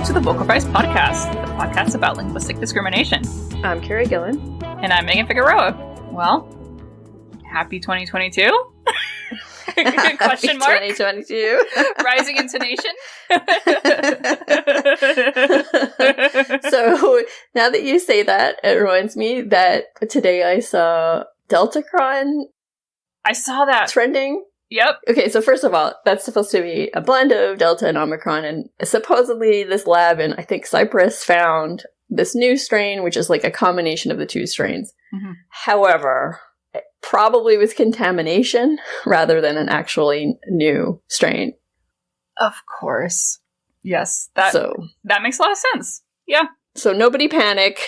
to the Vocal Fries Podcast, the podcast about linguistic discrimination. I'm Carrie Gillen. And I'm Megan Figueroa. Well, happy 2022? Question mark? 2022. Rising intonation? So now that you say that, it reminds me that today I saw Deltacron. I saw that. Trending. Yep. Okay, so first of all, that's supposed to be a blend of Delta and Omicron, and supposedly this lab in, I think, Cyprus found this new strain, which is like a combination of the two strains. Mm-hmm. However, it probably was contamination rather than an actually new strain. Of course. Yes. That makes a lot of sense. Yeah. So nobody panic.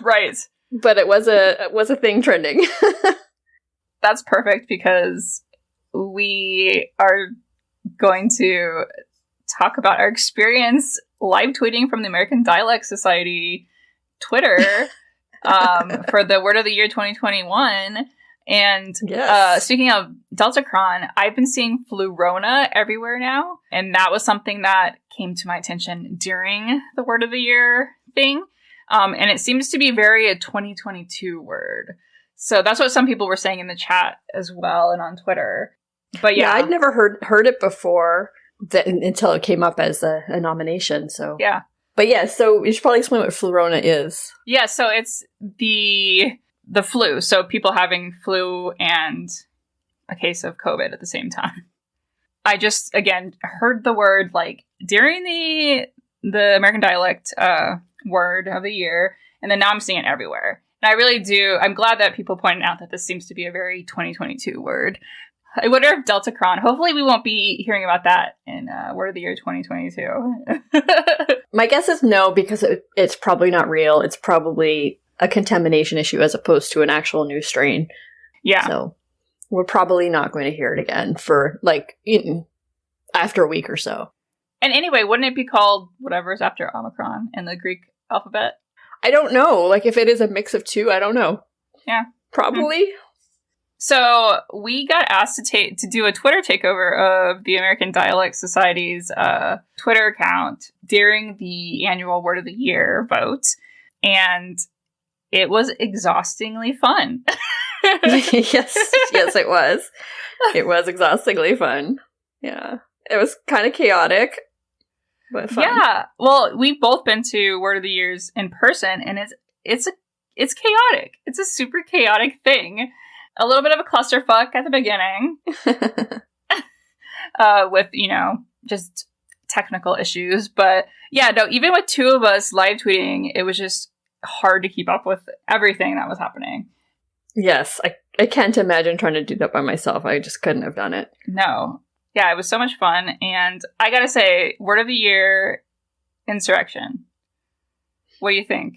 Right. But it was a thing trending. That's perfect because we are going to talk about our experience live tweeting from the American Dialect Society Twitter for the Word of the Year 2021. And yes. Speaking of Deltacron, I've been seeing Flurona everywhere now. And that was something that came to my attention during the Word of the Year thing. And it seems to be very a 2022 word. So that's what some people were saying in the chat as well and on Twitter. But yeah, I'd never heard it before until it came up as a nomination. So yeah, but yeah, so you should probably explain what Flurona is. Yeah, so it's the flu. So people having flu and a case of COVID at the same time. I just again heard the word like during the American Dialect Word of the Year, and then now I'm seeing it everywhere. And I really do. I'm glad that people pointed out that this seems to be a very 2022 word. I wonder if Deltacron, hopefully we won't be hearing about that in Word of the Year 2022. My guess is no, because it's probably not real. It's probably a contamination issue as opposed to an actual new strain. Yeah. So we're probably not going to hear it again for after a week or so. And anyway, wouldn't it be called whatever's after Omicron in the Greek alphabet? I don't know. Like if it is a mix of two, I don't know. Yeah. Probably. Mm-hmm. So we got asked to do a Twitter takeover of the American Dialect Society's Twitter account during the annual Word of the Year vote, and it was exhaustingly fun. yes, it was. It was exhaustingly fun. Yeah, it was kind of chaotic, but fun. Yeah, well, we've both been to Word of the Years in person, and it's chaotic. It's a super chaotic thing. A little bit of a clusterfuck at the beginning with, just technical issues. But yeah, no, even with two of us live tweeting, it was just hard to keep up with everything that was happening. Yes, I can't imagine trying to do that by myself. I just couldn't have done it. No. Yeah, it was so much fun. And I gotta say, Word of the Year, insurrection. What do you think?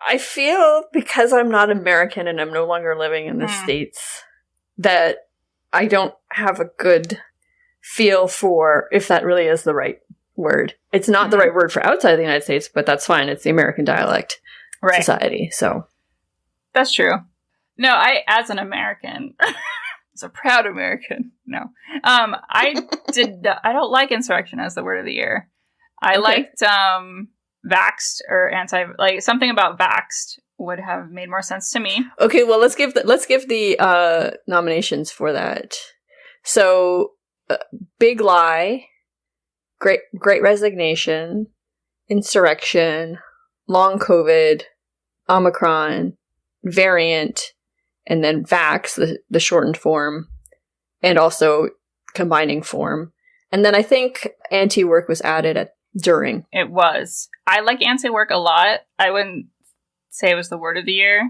I feel because I'm not American and I'm no longer living in the States that I don't have a good feel for if that really is the right word. It's not the right word for outside the United States, but that's fine. It's the American Dialect Society, so. That's true. No, as an American, as a proud American, no. I don't like insurrection as the Word of the Year. I liked, vaxxed or something about vaxxed would have made more sense to me. Okay, well let's give the nominations for that. So, Big Lie, Great Resignation, Insurrection, Long COVID, Omicron, Variant, and then Vax, the shortened form, and also combining form. And then I think anti-work was added during. It was. I like anti-work a lot. I wouldn't say it was the Word of the Year,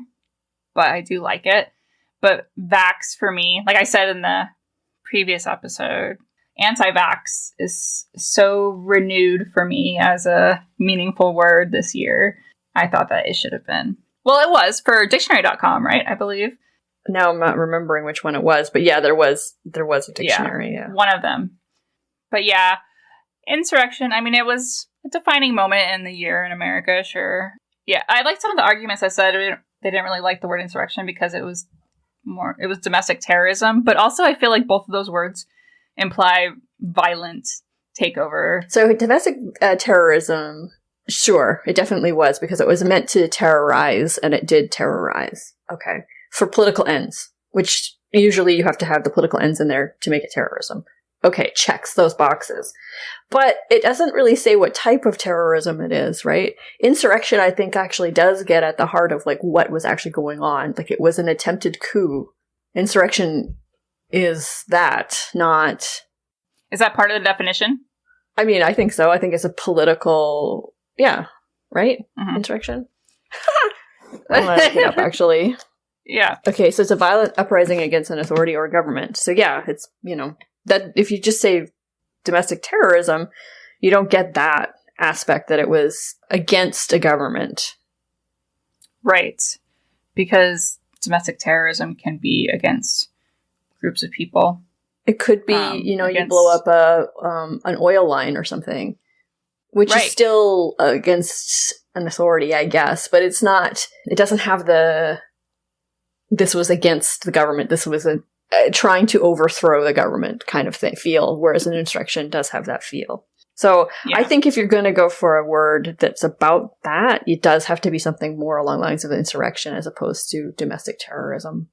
but I do like it. But vax for me, like I said in the previous episode, anti-vax is so renewed for me as a meaningful word this year. I thought that it should have been. Well, it was for dictionary.com, right? I believe. Now I'm not remembering which one it was, but yeah, there was a dictionary. Yeah. One of them. But yeah, insurrection, I mean, it was a defining moment in the year in America, sure. Yeah, I liked some of the arguments that said they didn't really like the word insurrection because it was domestic terrorism. But also I feel like both of those words imply violent takeover. So domestic terrorism, sure, it definitely was, because it was meant to terrorize, and it did terrorize. Okay. For political ends, which usually you have to have the political ends in there to make it terrorism. Okay, checks those boxes. But it doesn't really say what type of terrorism it is, right? Insurrection, I think, actually does get at the heart of, like, what was actually going on. Like, it was an attempted coup. Insurrection is that, not... Is that part of the definition? I mean, I think so. I think it's a political... Yeah, right? Mm-hmm. Insurrection? I'm gonna look it up, actually. Yeah. Okay, so it's a violent uprising against an authority or government. So yeah, it's, that if you just say domestic terrorism, you don't get that aspect that it was against a government. Right. Because domestic terrorism can be against groups of people. It could be, you blow up an oil line or something, which is still against an authority, I guess, but it's not, it doesn't have this was against the government, this was trying to overthrow the government kind of feel, whereas an insurrection does have that feel. So yeah. I think if you're going to go for a word that's about that, it does have to be something more along the lines of insurrection as opposed to domestic terrorism.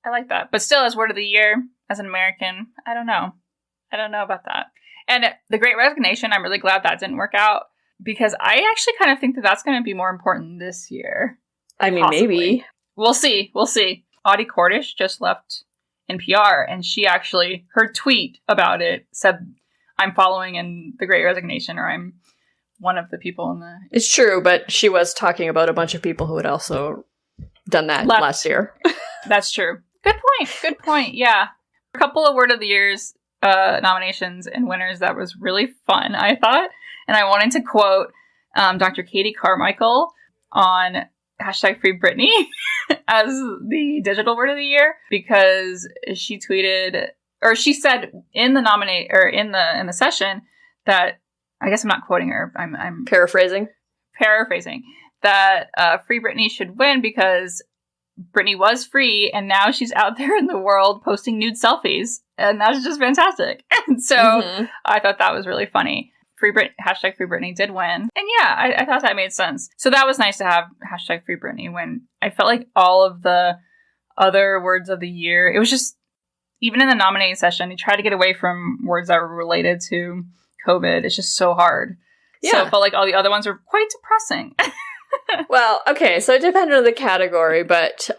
I like that. But still, as word of the year, as an American, I don't know. I don't know about that. And the Great Resignation, I'm really glad that didn't work out, because I actually kind of think that that's going to be more important this year. I mean, possibly. Maybe. We'll see. We'll see. Audie Cordish just left NPR, and she actually, her tweet about it said, I'm following in the Great Resignation, or I'm one of the people in the... It's true, but she was talking about a bunch of people who had also done that last year. That's true. Good point. Yeah. A couple of Word of the Year's nominations and winners that was really fun, I thought. And I wanted to quote Dr. Katie Carmichael on #FreeBritney as the digital word of the year, because she tweeted, or she said in the in the session that, I guess I'm not quoting her, I'm paraphrasing that Free Britney should win because Britney was free and now she's out there in the world posting nude selfies, and that's just fantastic. And so I thought that was really funny. Free Britney did win. And yeah, I thought that made sense. So that was nice to have Free Britney when I felt like all of the other words of the year, it was just, even in the nominating session, you try to get away from words that were related to COVID. It's just so hard. Yeah. So it felt like all the other ones were quite depressing. Well, okay, so it depended on the category, but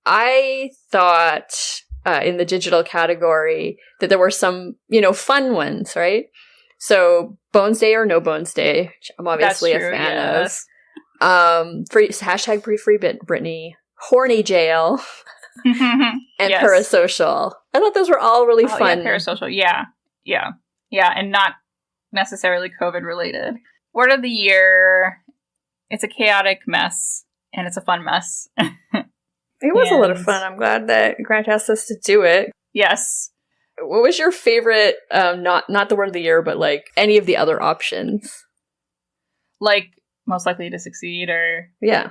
I thought in the digital category that there were some, fun ones, right? So Bones Day or No Bones Day, which I'm obviously a fan of. Free Britney, Horny Jail, and Parasocial. I thought those were all really fun. Yeah, Parasocial, yeah, and not necessarily COVID related. Word of the year, it's a chaotic mess, and it's a fun mess. It was a lot of fun. I'm glad that Grant asked us to do it. Yes. What was your favorite, not the word of the year, but like any of the other options? Like most likely to succeed, or... Yeah.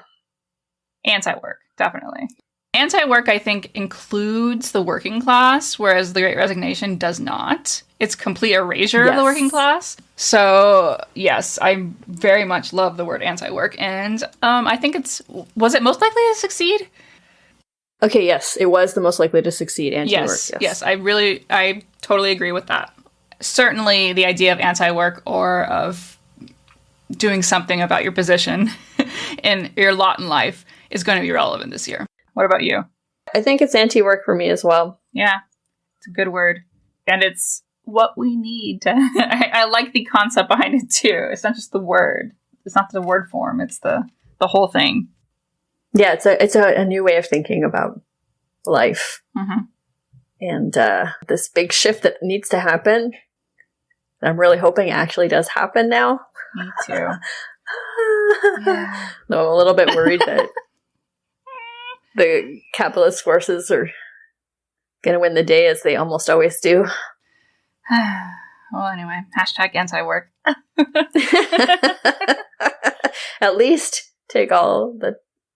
Anti-work, definitely. Anti-work, I think, includes the working class, whereas the Great Resignation does not. It's complete erasure of the working class. So, yes, I very much love the word anti-work, and I think was it most likely to succeed? Okay, yes, it was the most likely to succeed, anti-work. Yes, I totally agree with that. Certainly the idea of anti-work or of doing something about your position in your lot in life is going to be relevant this year. What about you? I think it's anti-work for me as well. Yeah, it's a good word. And it's what we need to... I like the concept behind it too. It's not just the word. It's not the word form. It's the whole thing. Yeah, it's a new way of thinking about life. Mm-hmm. And this big shift that needs to happen, I'm really hoping actually does happen now. Me too. Yeah. No, I'm a little bit worried that the capitalist forces are going to win the day, as they almost always do. Well, anyway, #anti-work. At least take all the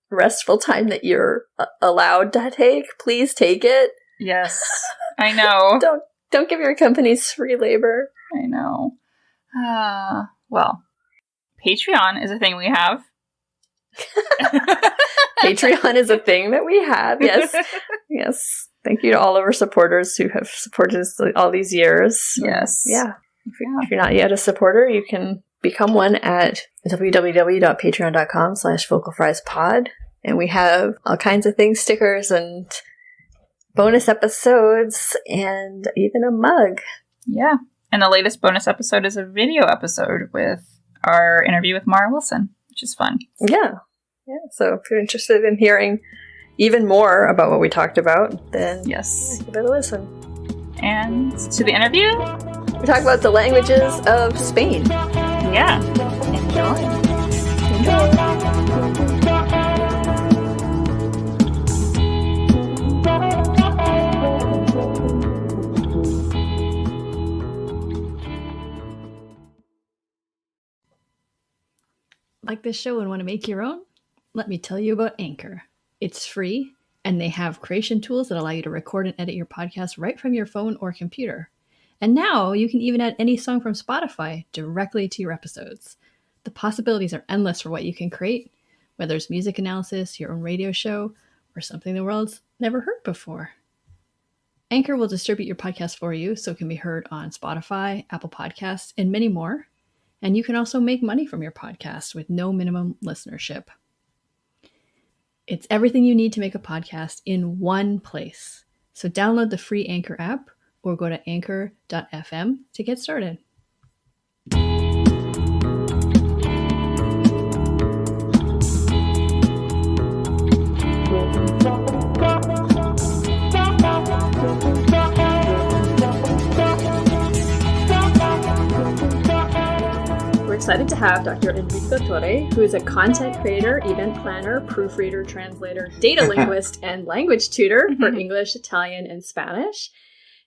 restful time that you're allowed to take. Please take it. Yes, I know. Don't give your companies free labor. I know. Well, Patreon is a thing we have. Patreon is a thing that we have, yes. Yes. Thank you to all of our supporters who have supported us all these years. Yes. Yeah. If you're not yet a supporter, you can become one at www.patreon.com/vocalfriespod. And we have all kinds of things, stickers and bonus episodes and even a mug. Yeah. And the latest bonus episode is a video episode with our interview with Mara Wilson, which is fun. Yeah. Yeah. So if you're interested in hearing even more about what we talked about, then yes, give it a listen. And to the interview, we talk about the languages of Spain. Yeah. Enjoy. Like this show and want to make your own? Let me tell you about Anchor. It's free, and they have creation tools that allow you to record and edit your podcast right from your phone or computer. And now you can even add any song from Spotify directly to your episodes. The possibilities are endless for what you can create, whether it's music analysis, your own radio show, or something the world's never heard before. Anchor will distribute your podcast for you so it can be heard on Spotify, Apple Podcasts, and many more. And you can also make money from your podcast with no minimum listenership. It's everything you need to make a podcast in one place. So download the free Anchor app or go to anchor.fm to get started. We're excited to have Dr. Enrico Torre, who is a content creator, event planner, proofreader, translator, data linguist, and language tutor for English, Italian, and Spanish.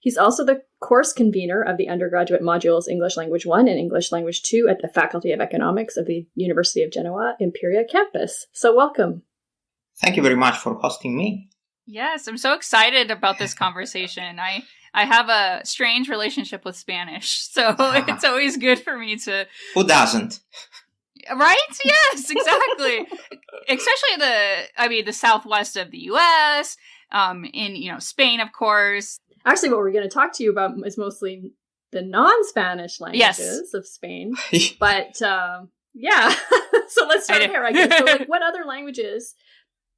He's also the course convener of the undergraduate modules English Language 1 and English Language 2 at the Faculty of Economics of the University of Genoa Imperia campus. So welcome. Thank you very much for hosting me. Yes, I'm so excited about this conversation. I have a strange relationship with Spanish, so it's always good for me to... Who doesn't? Right? Yes, exactly. Especially the southwest of the U.S., in, Spain, of course. Actually, what we're going to talk to you about is mostly the non-Spanish languages of Spain. But, yeah. So let's start here, I guess. So, what other languages,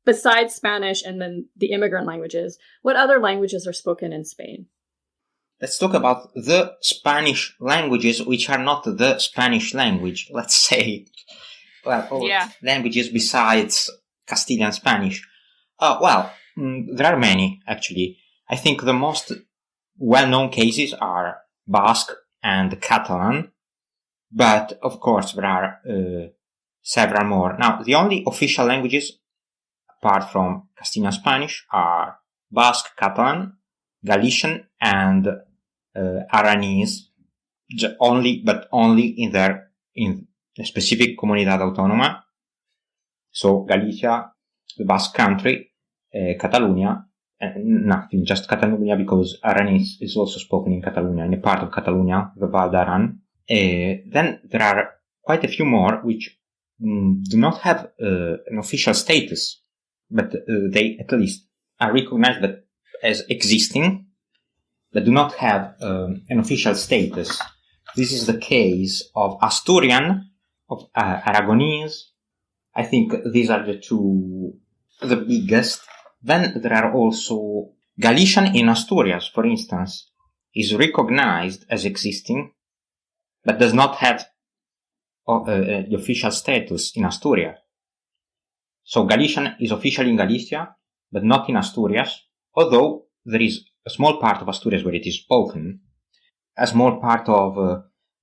besides Spanish and then the immigrant languages, what other languages are spoken in Spain? Let's talk about the Spanish languages, which are not the Spanish language, let's say. Well, languages besides Castilian Spanish. There are many, actually. I think the most well-known cases are Basque and Catalan, but of course there are several more. Now, the only official languages, apart from Castilian Spanish, are Basque, Catalan, Galician, and Aranese, only in a specific Comunidad Autónoma. So Galicia, the Basque Country, Catalonia, and nothing, just Catalonia, because Aranese is also spoken in Catalonia, in a part of Catalonia, the Val d'Aran. Then there are quite a few more which do not have an official status, but they at least are recognized as existing, but do not have an official status. This is the case of Asturian, of Aragonese. I think these are the biggest. Then there are also Galician in Asturias, for instance, is recognized as existing, but does not have the official status in Asturias. So Galician is officially in Galicia, but not in Asturias, although there is a small part of Asturias where it is spoken, a small part of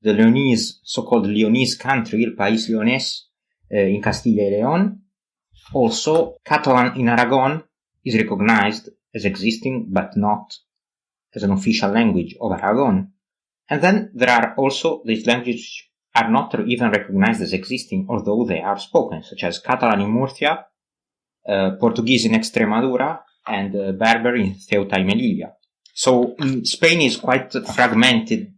the Leonese, so-called Leonese country, El País Leonés, in Castilla y León. Also, Catalan in Aragon is recognized as existing, but not as an official language of Aragon. And then there are also these languages which are not even recognized as existing, although they are spoken, such as Catalan in Murcia, Portuguese in Extremadura, and Berber in Ceuta y Melilla. So Spain is quite fragmented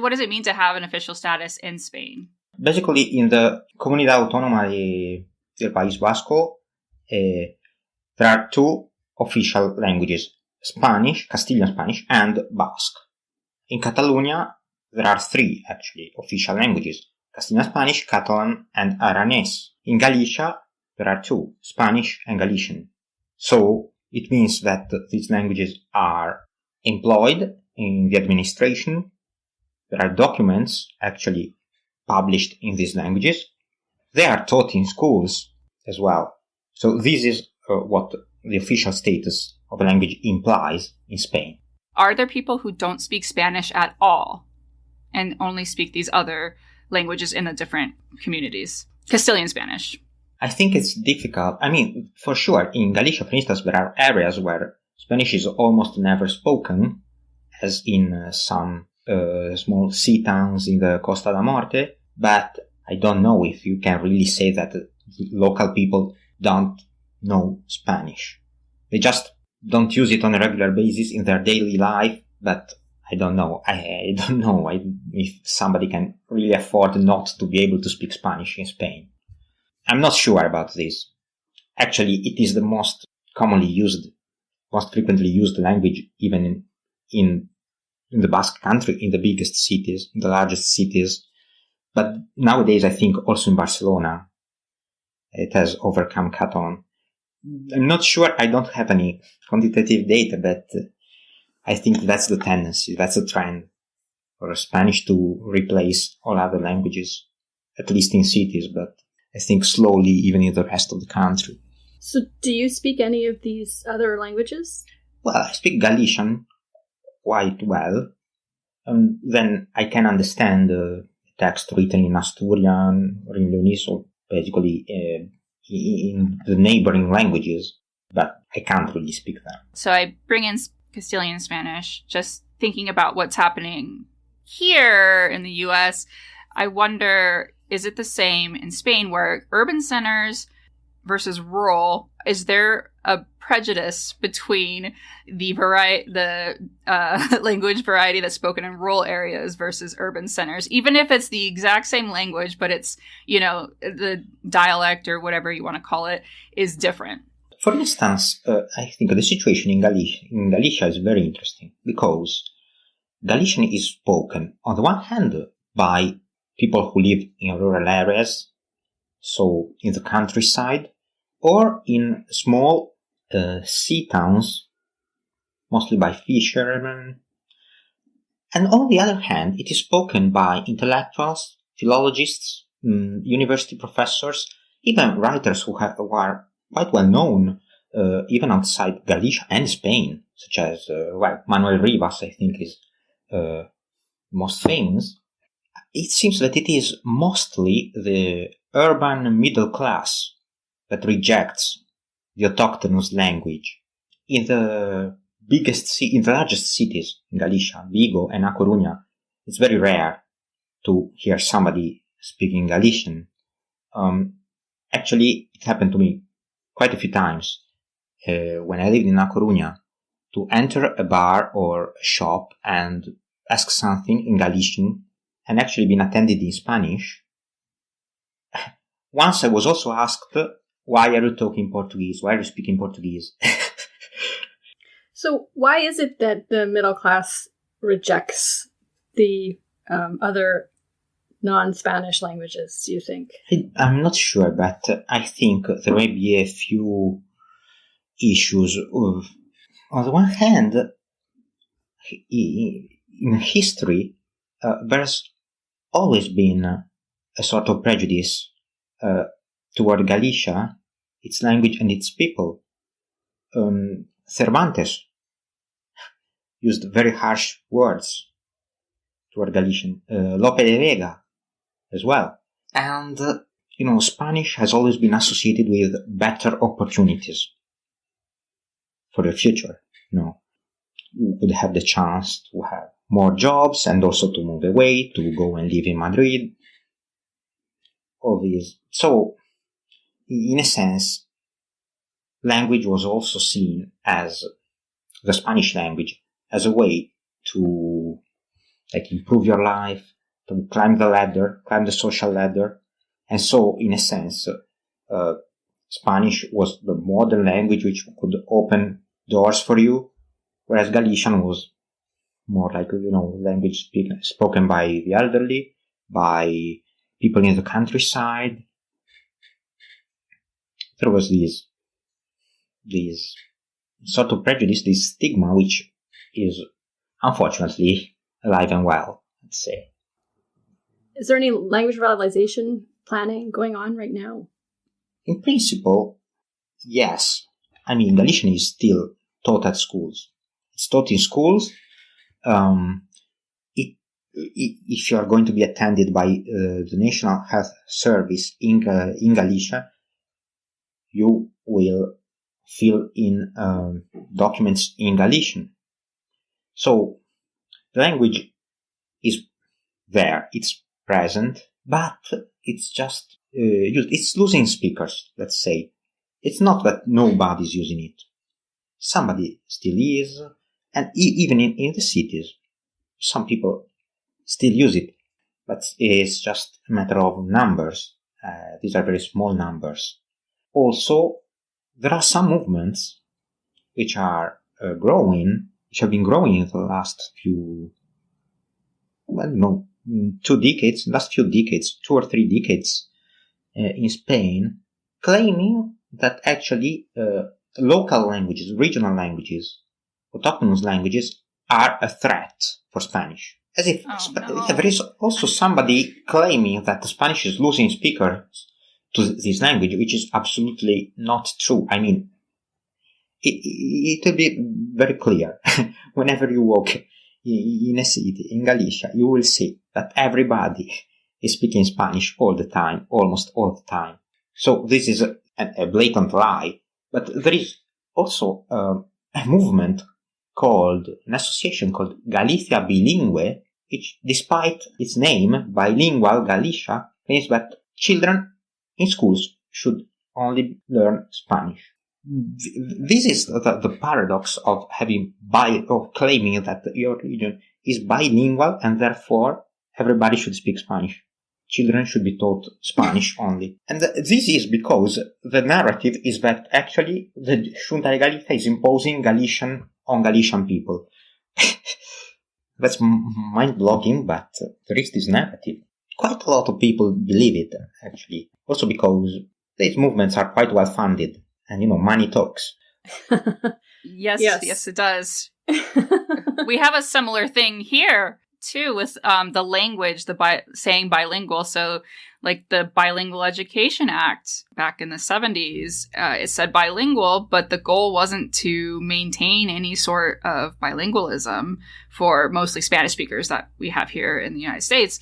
what does it mean to have an official status in Spain? Basically, in the Comunidad Autónoma del País Vasco, there are two official languages, Spanish, Castilian Spanish, and Basque. In Catalonia, there are three, actually, official languages, Castilian Spanish, Catalan, and Aranese. In Galicia, there are two, Spanish and Galician. So, it means that these languages are employed in the administration. There are documents actually published in these languages. They are taught in schools as well. So this is what the official status of a language implies in Spain. Are there people who don't speak Spanish at all and only speak these other languages in the different communities? Castilian Spanish. I think it's difficult. I mean, for sure, in Galicia, for instance, there are areas where Spanish is almost never spoken, as in some small sea towns in the Costa da Morte, but I don't know if you can really say that local people don't know Spanish. They just don't use it on a regular basis in their daily life, but I don't know. I don't know if somebody can really afford not to be able to speak Spanish in Spain. I'm not sure about this. Actually, it is the most commonly used, most frequently used language even in the Basque country, in the biggest cities, in the largest cities. But nowadays, I think also in Barcelona, it has overcome Catalan. I'm not sure. I don't have any quantitative data, but I think that's the tendency. That's the trend for Spanish to replace all other languages, at least in cities, but I think slowly even in the rest of the country. So do you speak any of these other languages? Well, I speak Galician quite well. Then I can understand text written in Asturian or in Leonese, or basically in the neighboring languages, but I can't really speak them. So I bring in Castilian Spanish, just thinking about what's happening here in the US. I wonder, is it the same in Spain where urban centers versus rural, is there a prejudice between the language variety that's spoken in rural areas versus urban centers, even if it's the exact same language, but it's, the dialect or whatever you want to call it is different? For instance, I think the situation in Galicia is very interesting because Galician is spoken on the one hand by people who live in rural areas, so in the countryside, or in small sea towns, mostly by fishermen. And on the other hand, it is spoken by intellectuals, philologists, university professors, even writers who are quite well known, even outside Galicia and Spain, such as, Manuel Rivas, I think, is most famous. It seems that it is mostly the urban middle class that rejects the autochthonous language. In the largest cities in Galicia, Vigo and A Coruña, it's very rare to hear somebody speaking Galician. Actually, it happened to me quite a few times when I lived in A Coruña to enter a bar or a shop and ask something in Galician and actually been attended in Spanish. Once I was also asked, why are you talking Portuguese? Why are you speaking Portuguese? So why is it that the middle class rejects the other non-Spanish languages, do you think? I'm not sure, but I think there may be a few issues. On the one hand, in history, there's always been a sort of prejudice toward Galicia, its language and its people. Cervantes used very harsh words toward Galician. Lope de Vega as well. And, Spanish has always been associated with better opportunities for the future. You would have the chance to have more jobs and also to move away, to go and live in Madrid. All these. So, in a sense, language was also seen as the Spanish language as a way to like improve your life, to climb the social ladder. And so, in a sense, Spanish was the modern language which could open doors for you, whereas Galician was more like, language spoken by the elderly, by people in the countryside. There was this sort of prejudice, this stigma, which is unfortunately alive and well, let's say. Is there any language revitalization planning going on right now? In principle, yes. I mean, Galician is still taught at schools. It's taught in schools. If you are going to be attended by the National Health Service in Galicia, you will fill in documents in Galician. So the language is there, it's present, but it's just it's losing speakers, let's say. It's not that nobody's using it. Somebody still is, and even in the cities, some people still use it, but it's just a matter of numbers. These are very small numbers. Also, there are some movements which are growing, which have been growing in the last few, 2 decades, 2 or 3 decades in Spain, claiming that actually local languages, regional languages, autochthonous languages are a threat for Spanish. As if there is also somebody claiming that Spanish is losing speakers to this language, which is absolutely not true. I mean, it will be very clear. Whenever you walk in a city, in Galicia, you will see that everybody is speaking Spanish all the time, almost all the time. So this is a blatant lie. But there is also a movement an association called Galicia Bilingue, which, despite its name, Bilingual Galicia, means that children in schools should only learn Spanish. This is the paradox of claiming that your religion is bilingual and therefore everybody should speak Spanish. Children should be taught Spanish only. And this is because the narrative is that actually the Xunta de Galicia is imposing Galician on Galician people. That's mind-blowing, but there is this narrative. Quite a lot of people believe it, actually. Also because these movements are quite well-funded. And, money talks. Yes, it does. We have a similar thing here, too, with the language, saying bilingual. So, like the Bilingual Education Act back in the 70s, it said bilingual, but the goal wasn't to maintain any sort of bilingualism for mostly Spanish speakers that we have here in the United States,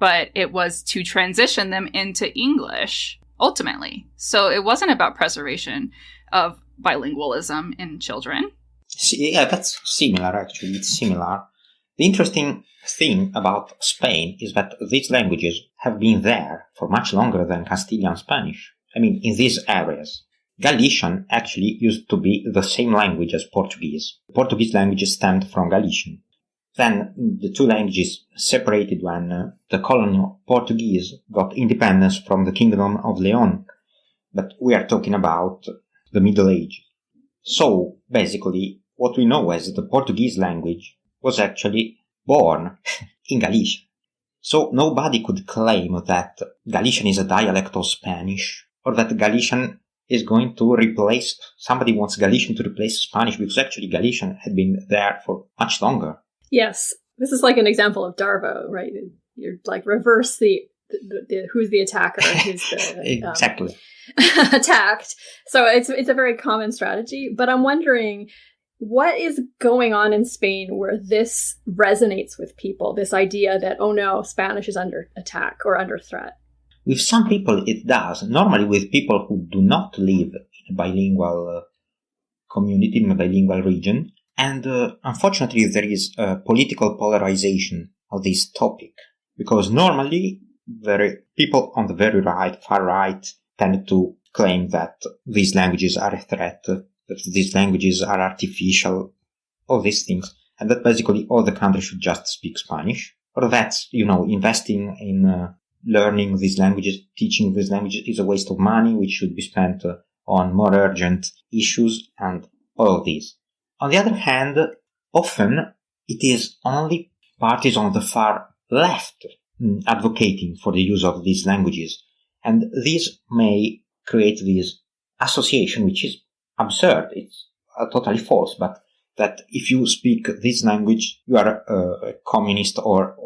but it was to transition them into English, ultimately. So it wasn't about preservation of bilingualism in children. Yeah, that's similar, actually. It's similar. The interesting thing about Spain is that these languages have been there for much longer than Castilian Spanish. I mean, in these areas. Galician actually used to be the same language as Portuguese. Portuguese language stemmed from Galician. Then the two languages separated when the colonial Portuguese got independence from the Kingdom of Leon. But we are talking about the Middle Ages. So, basically, what we know as the Portuguese language was actually born in Galicia. So nobody could claim that Galician is a dialect of Spanish, or that Galician is going to replace, somebody wants Galician to replace Spanish, because actually Galician had been there for much longer. Yes, this is like an example of Darvo, right? You're like reverse the who's the attacker and who's the exactly attacked. So it's a very common strategy. But I'm wondering, what is going on in Spain where this resonates with people? This idea that, oh no, Spanish is under attack or under threat. With some people it does. Normally with people who do not live in a bilingual community, in a bilingual region. And unfortunately there is a political polarization of this topic. Because normally people on the very right, far right, tend to claim that these languages are a threat, that these languages are artificial, all these things. and that basically all the countries should just speak Spanish, or that, investing in learning these languages, teaching these languages is a waste of money, which should be spent on more urgent issues and all of these. On the other hand, often it is only parties on the far left advocating for the use of these languages, and this may create this association, which is absurd. It's totally false, but that if you speak this language, you are a communist or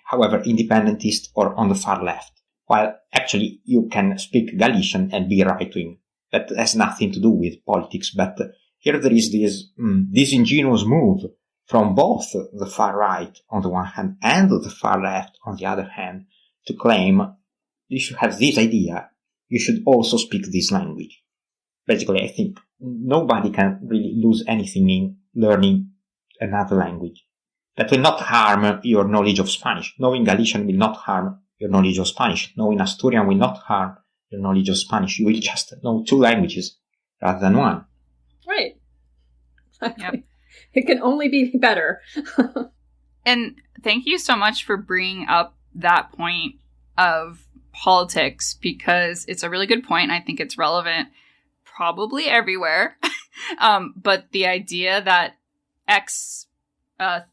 however, independentist or on the far left. While actually you can speak Galician and be right-wing. That has nothing to do with politics, but here there is this disingenuous move from both the far right on the one hand and the far left on the other hand to claim you should have this idea, you should also speak this language. Basically, I think nobody can really lose anything in learning another language. That will not harm your knowledge of Spanish. Knowing Galician will not harm your knowledge of Spanish. Knowing Asturian will not harm your knowledge of Spanish. You will just know two languages rather than one. Right. Exactly. Yep. It can only be better. And thank you so much for bringing up that point of politics, because it's a really good point. And I think it's relevant probably everywhere. But the idea that X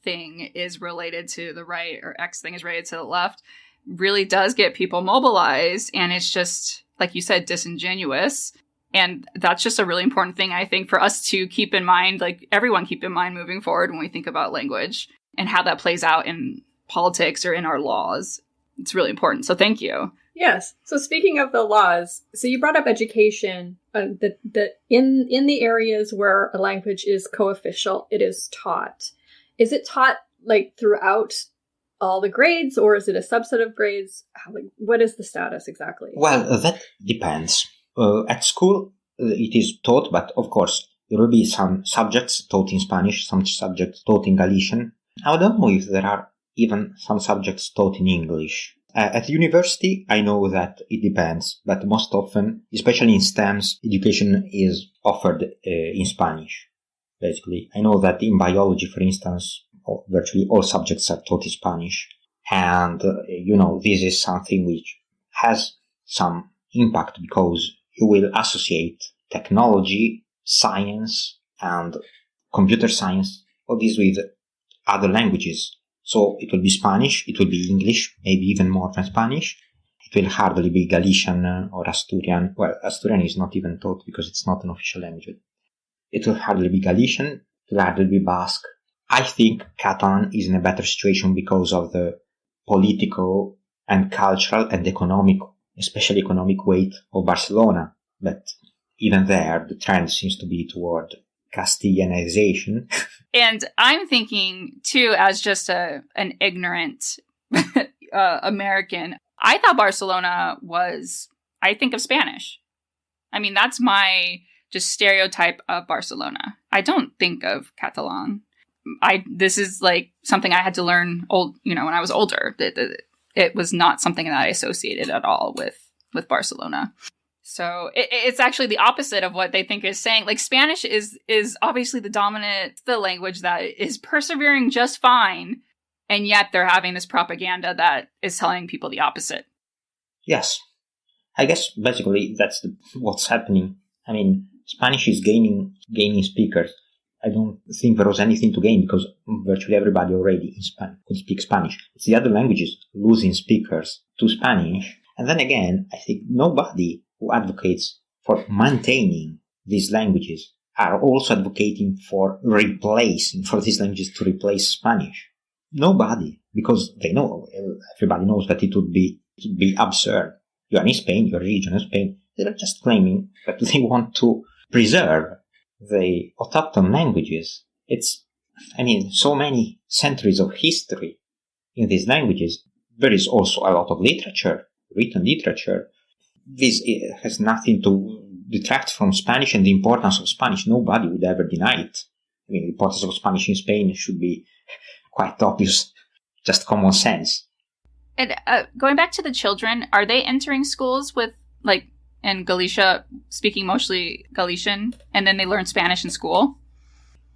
thing is related to the right or X thing is related to the left really does get people mobilized. And it's just, like you said, disingenuous. And that's just a really important thing, I think, for us to keep in mind, like everyone keep in mind moving forward when we think about language and how that plays out in politics or in our laws. It's really important. So thank you. Yes. So speaking of the laws, so you brought up education, that in the areas where a language is co-official, it is taught. Is it taught like throughout all the grades, or is it a subset of grades? What is the status exactly? Well, that depends. At school, it is taught, but of course, there will be some subjects taught in Spanish, some subjects taught in Galician. I don't know if there are even some subjects taught in English. At university, I know that it depends, but most often, especially in STEMs, education is offered in Spanish. Basically, I know that in biology, for instance, virtually all subjects are taught in Spanish. And, this is something which has some impact because you will associate technology, science, and computer science, all these with other languages. So it will be Spanish, it will be English, maybe even more than Spanish. It will hardly be Galician or Asturian. Well, Asturian is not even taught because it's not an official language. It will hardly be Galician, it will hardly be Basque. I think Catalan is in a better situation because of the political and cultural and economic, especially economic weight of Barcelona. But even there, the trend seems to be toward Castilianization. And I'm thinking, too, as just an ignorant American, I thought Barcelona was, I think of Spanish. I mean, that's my just stereotype of Barcelona. I don't think of Catalan. This is like something I had to learn when I was older. It was not something that I associated at all with Barcelona. So it's actually the opposite of what they think is saying. Like Spanish is obviously the language that is persevering just fine. And yet they're having this propaganda that is telling people the opposite. Yes. I guess basically that's what's happening. I mean, Spanish is gaining speakers. I don't think there was anything to gain because virtually everybody already could speak Spanish. It's the other languages losing speakers to Spanish. And then again, I think nobody who advocates for maintaining these languages are also advocating for these languages to replace Spanish. Nobody, because everybody knows that it would be absurd. You are in Spain, your region is Spain. They are just claiming that they want to preserve the autochthon languages. So many centuries of history in these languages. There is also a lot of literature, written literature. This has nothing to detract from Spanish and the importance of Spanish. Nobody would ever deny it. I mean, the importance of Spanish in Spain should be quite obvious, just common sense. And going back to the children, are they entering schools with, like, in Galicia, speaking mostly Galician, and then they learn Spanish in school?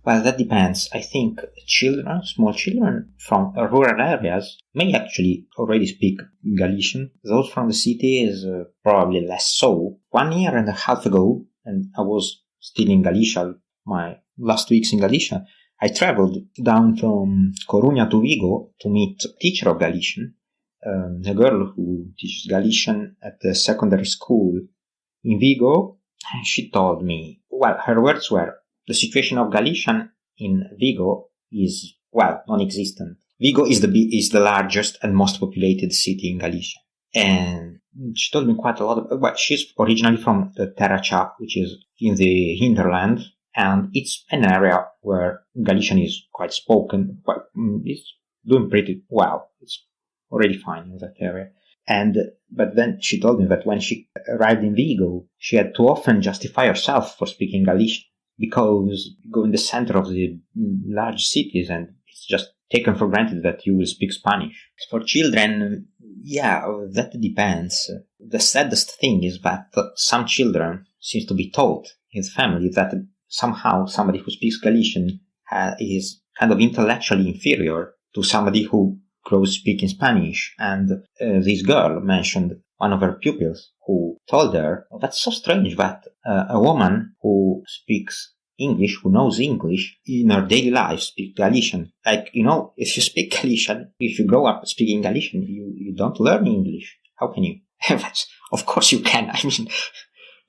Well, that depends. I think children, small children from rural areas may actually already speak Galician. Those from the cities, probably less so. 1 year and a half ago, and I was still in Galicia, my last weeks in Galicia, I traveled down from Coruña to Vigo to meet a teacher of Galician, a girl who teaches Galician at the secondary school in Vigo. She told me, well, her words were, the situation of Galician in Vigo is, well, non-existent. Vigo is the largest and most populated city in Galicia. And she told me quite a lot well, she's originally from the Terracha, which is in the hinterland, and it's an area where Galician is quite spoken. Well, it's doing pretty well. It's already fine in that area. But then she told me that when she arrived in Vigo, she had to often justify herself for speaking Galician, because you go in the center of the large cities and it's just taken for granted that you will speak Spanish. For children, yeah, that depends. The saddest thing is that some children seems to be taught in the family that somehow somebody who speaks Galician is kind of intellectually inferior to somebody who grows speaking Spanish. And this girl mentioned one of her pupils who told her, oh, that's so strange that a woman who speaks English, who knows English, in her daily life speaks Galician. Like, if you speak Galician, if you grow up speaking Galician, you don't learn English. How can you? Of course you can. I mean,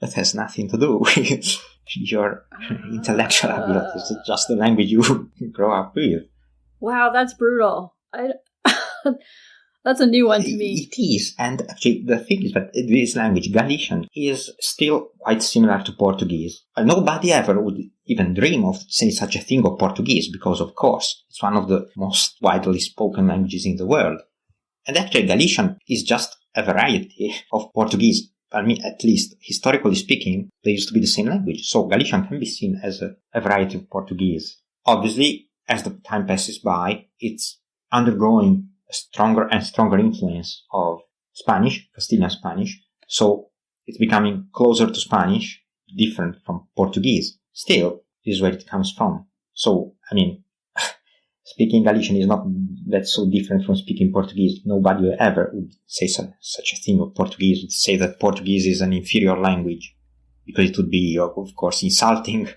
that has nothing to do with your intellectual abilities. It's just the language you grow up with. Wow, that's brutal. That's a new one to me. It is, and actually the thing is that this language, Galician, is still quite similar to Portuguese. Nobody ever would even dream of saying such a thing of Portuguese, because of course it's one of the most widely spoken languages in the world. And actually Galician is just a variety of Portuguese. I mean, at least historically speaking, they used to be the same language. So Galician can be seen as a variety of Portuguese. Obviously, as the time passes by, it's undergoing a stronger and stronger influence of Spanish, Castilian Spanish. So it's becoming closer to Spanish, different from Portuguese. Still, this is where it comes from. So, I mean, speaking Galician is not that so different from speaking Portuguese. Nobody ever would say such a thing of Portuguese, would say that Portuguese is an inferior language, because it would be, of course, insulting.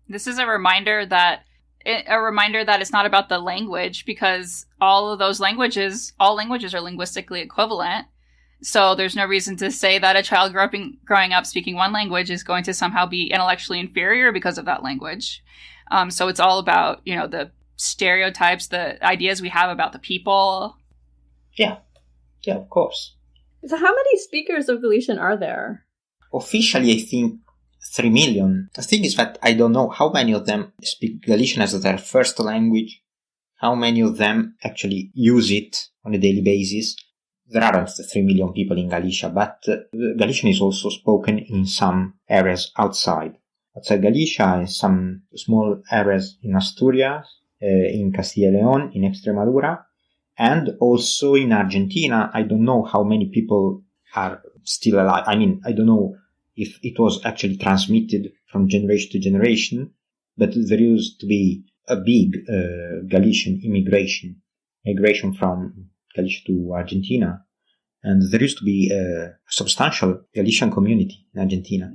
This is a reminder that it's not about the language, because all languages are linguistically equivalent. So there's no reason to say that a child growing up speaking one language is going to somehow be intellectually inferior because of that language. So it's all about, the stereotypes, the ideas we have about the people. Yeah, of course. So how many speakers of Galician are there? Officially, I think 3 million. The thing is that I don't know how many of them speak Galician as their first language, how many of them actually use it on a daily basis. There aren't 3 million people in Galicia, but Galician is also spoken in some areas outside Galicia, in some small areas in Asturias, in Castilla y León, in Extremadura, and also in Argentina. I don't know how many people are still alive. I mean, I don't know if it was actually transmitted from generation to generation, but there used to be a big Galician migration from Galicia to Argentina, and there used to be a substantial Galician community in Argentina.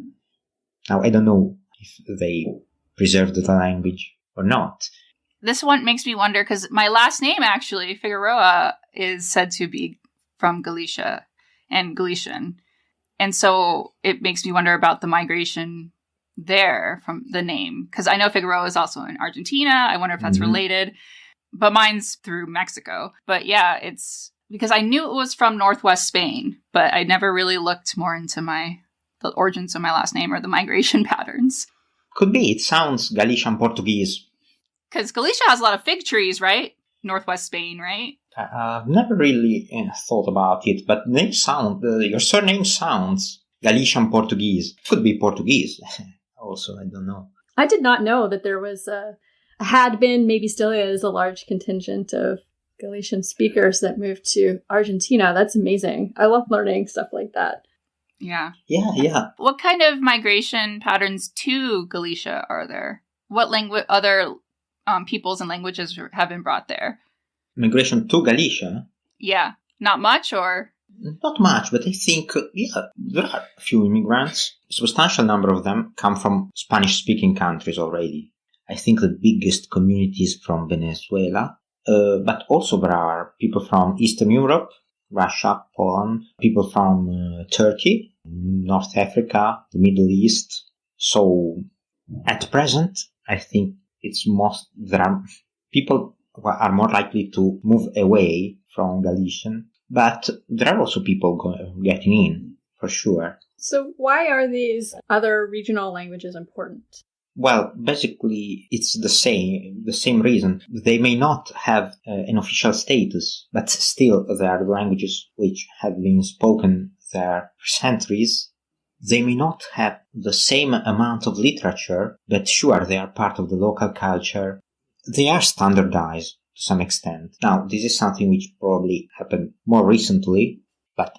Now, I don't know if they preserved the language or not. This one makes me wonder, because my last name, actually, Figueroa, is said to be from Galicia and Galician. And so it makes me wonder about the migration there from the name. Because I know Figueroa is also in Argentina. I wonder if that's related. But mine's through Mexico. But yeah, it's because I knew it was from Northwest Spain, but I never really looked more into the origins of my last name or the migration patterns. Could be. It sounds Galician Portuguese. Because Galicia has a lot of fig trees, right? Northwest Spain, right? I've never really thought about it, but your surname sounds Galician Portuguese. Could be Portuguese. Also, I don't know. I did not know that there was had been, maybe still is, a large contingent of Galician speakers that moved to Argentina. That's amazing. I love learning stuff like that. Yeah. Yeah. What kind of migration patterns to Galicia are there? What other peoples and languages have been brought there? Migration to Galicia? Yeah. Not much, or? Not much, but I think, there are a few immigrants. A substantial number of them come from Spanish-speaking countries already. I think the biggest community is from Venezuela, but also there are people from Eastern Europe, Russia, Poland, people from Turkey, North Africa, the Middle East. So, at present, I think there are people who are more likely to move away from Galician, but there are also people getting in, for sure. So why are these other regional languages important? Well, basically, it's the same reason. They may not have an official status, but still they are the languages which have been spoken there for centuries. They may not have the same amount of literature, but sure, they are part of the local culture. They are standardized to some extent. Now, this is something which probably happened more recently, but,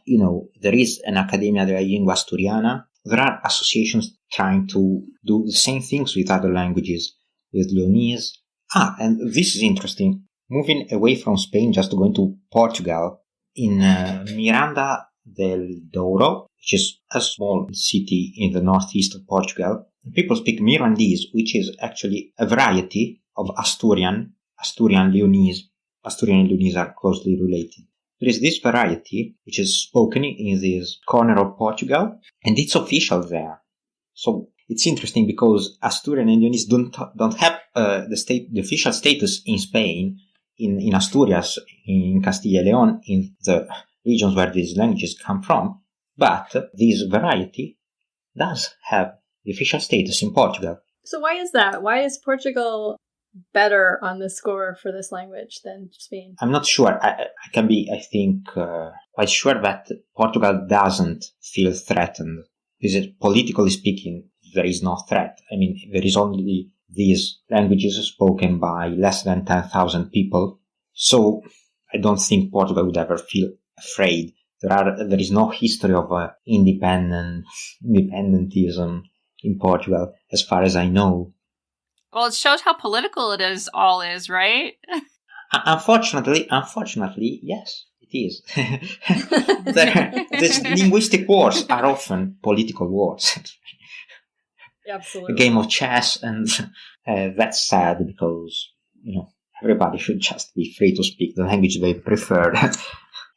there is an Accademia della Lingua Asturiana. There are associations trying to do the same things with other languages, with Leonese. And this is interesting. Moving away from Spain, just going to Portugal, in Miranda del Douro, which is a small city in the northeast of Portugal, people speak Mirandese, which is actually a variety of Asturian Leonese. Asturian and Leonese are closely related. There is this variety which is spoken in this corner of Portugal, and it's official there. So it's interesting because Asturian and Leonese don't have the official status in Spain, in Asturias, in Castilla y León, in the regions where these languages come from, but this variety does have the official status in Portugal. So why is that? Why is Portugal better on the score for this language than Spain? I'm not sure. I can be, I think, quite sure that Portugal doesn't feel threatened. Politically speaking, there is no threat. I mean, there is only these languages spoken by less than 10,000 people. So I don't think Portugal would ever feel afraid. There is no history of independentism in Portugal, as far as I know. Well, it shows how political it is, right? Unfortunately, yes, it is. These linguistic wars are often political wars. Absolutely. A game of chess, and that's sad because, everybody should just be free to speak the language they prefer.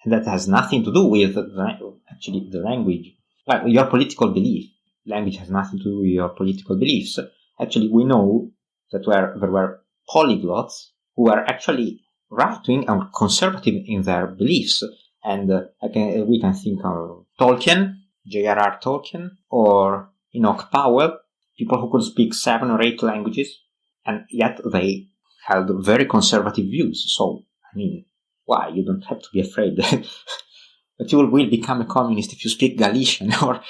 And that has nothing to do with the language. Well, your political belief. Language has nothing to do with your political beliefs. Actually, we know that there were polyglots who were actually right-wing and conservative in their beliefs. And we can think of Tolkien, J.R.R. Tolkien, or Enoch Powell, people who could speak 7 or 8 languages, and yet they held very conservative views. So, I mean, why? You don't have to be afraid that you will become a communist if you speak Galician or...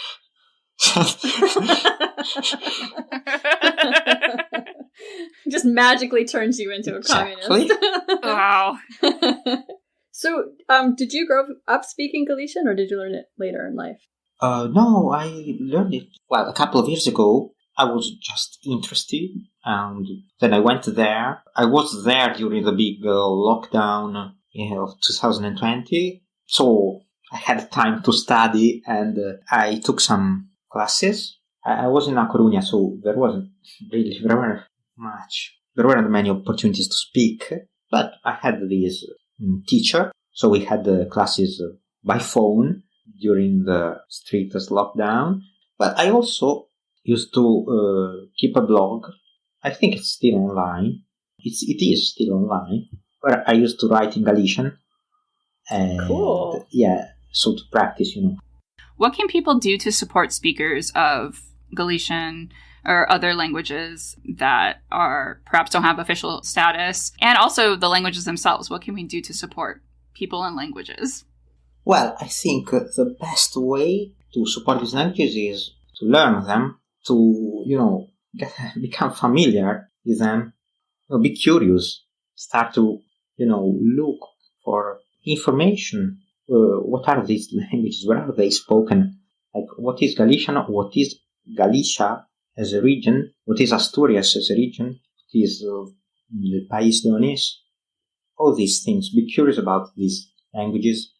Just magically turns you into a communist. Wow. So, did you grow up speaking Galician, or did you learn it later in life? No, I learned it, a couple of years ago. I was just interested, and then I went there. I was there during the big lockdown of 2020, so I had time to study, and I took some classes. I was in A Coruña, so there weren't many opportunities to speak, but I had this teacher, so we had the classes by phone during the strictest lockdown. But I also used to keep a blog. I think it's still online. It is still online, where I used to write in Galician. And, cool. Yeah, so to practice, What can people do to support speakers of Galician or other languages that perhaps don't have official status? And also the languages themselves. What can we do to support people and languages? Well, I think the best way to support these languages is to learn them, to, become familiar with them, be curious, start to, look for information. What are these languages? Where are they spoken? Like, what is Galician? What is Galicia as a region? What is Asturias as a region? What is le país de Onés, all these things. Be curious about these languages.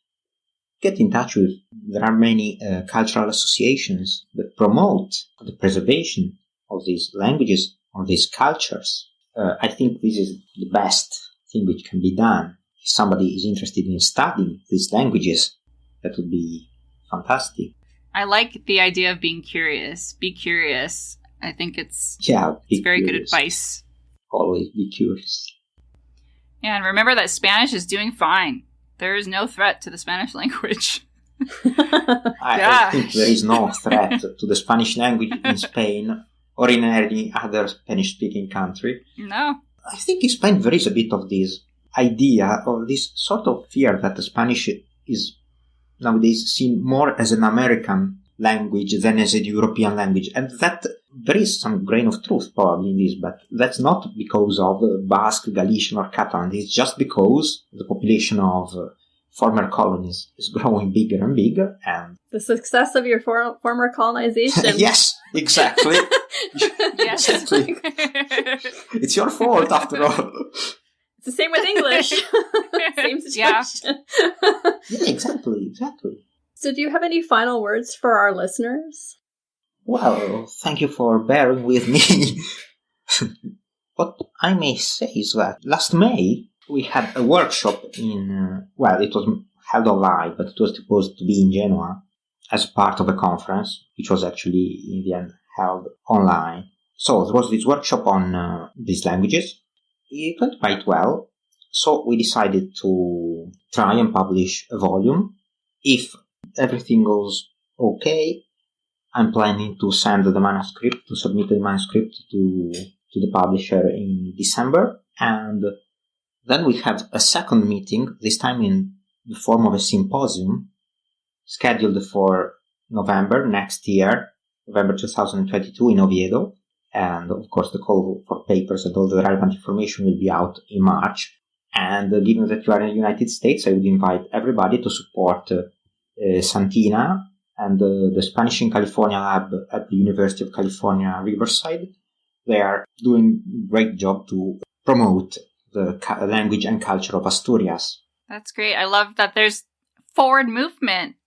Get in touch with. There are many cultural associations that promote the preservation of these languages, of these cultures. I think this is the best thing which can be done. If somebody is interested in studying these languages, that would be fantastic. I like the idea of being curious. Be curious. I think it's very good advice. Always be curious. Yeah, and remember that Spanish is doing fine. There is no threat to the Spanish language. I think there is no threat to the Spanish language in Spain or in any other Spanish-speaking country. No. I think in Spain there is a bit of this idea, or this sort of fear that the Spanish is nowadays seen more as an American language than as a European language. And that there is some grain of truth probably in this, but that's not because of Basque, Galician or Catalan. It's just because the population of former colonies is growing bigger and bigger, and the success of your former colonization. Yes, exactly. Yes. Exactly. It's your fault after all. It's the same with English. Same situation. Yeah, exactly. So do you have any final words for our listeners? Well, thank you for bearing with me. What I may say is that last May we had a workshop in, it was held online, but it was supposed to be in Genoa as part of a conference, which was actually in the end held online. So there was this workshop on these languages. It went quite well, so we decided to try and publish a volume. If everything goes okay, I'm planning to submit the manuscript to the publisher in December, and then we have a second meeting, this time in the form of a symposium, scheduled for November next year, November 2022 in Oviedo. And of course, the call for papers and all the relevant information will be out in March. And given that you are in the United States, I would invite everybody to support Santina and the Spanish in California lab at the University of California, Riverside. They are doing a great job to promote the language and culture of Asturias. That's great. I love that there's forward movement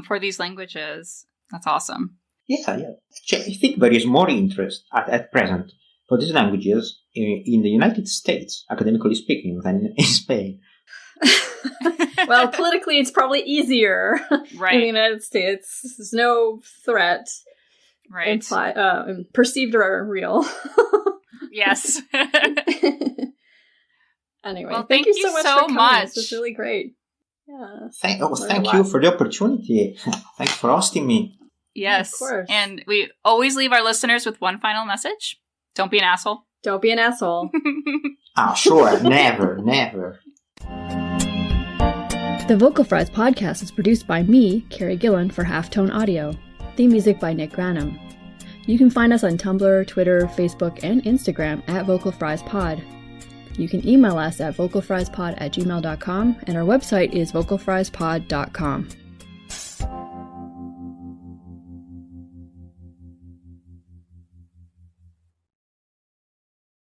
for these languages. That's awesome. Yeah. Actually, I think there is more interest at present for these languages in the United States, academically speaking, than in Spain. Well, politically, it's probably easier right. in the United States. There's no threat. Right. Perceived or real. Yes. Anyway, well, thank you so much for coming. This was really great. Yeah. Thank you for the opportunity. Thanks for hosting me. Yes. Of course. And we always leave our listeners with one final message. Don't be an asshole. Don't be an asshole. Sure. Never. The Vocal Fries podcast is produced by me, Carrie Gillen, for Halftone Audio. Theme music by Nick Granum. You can find us on Tumblr, Twitter, Facebook, and Instagram at VocalFriesPod. You can email us at vocalfriespod@gmail.com, and our website is vocalfriespod.com.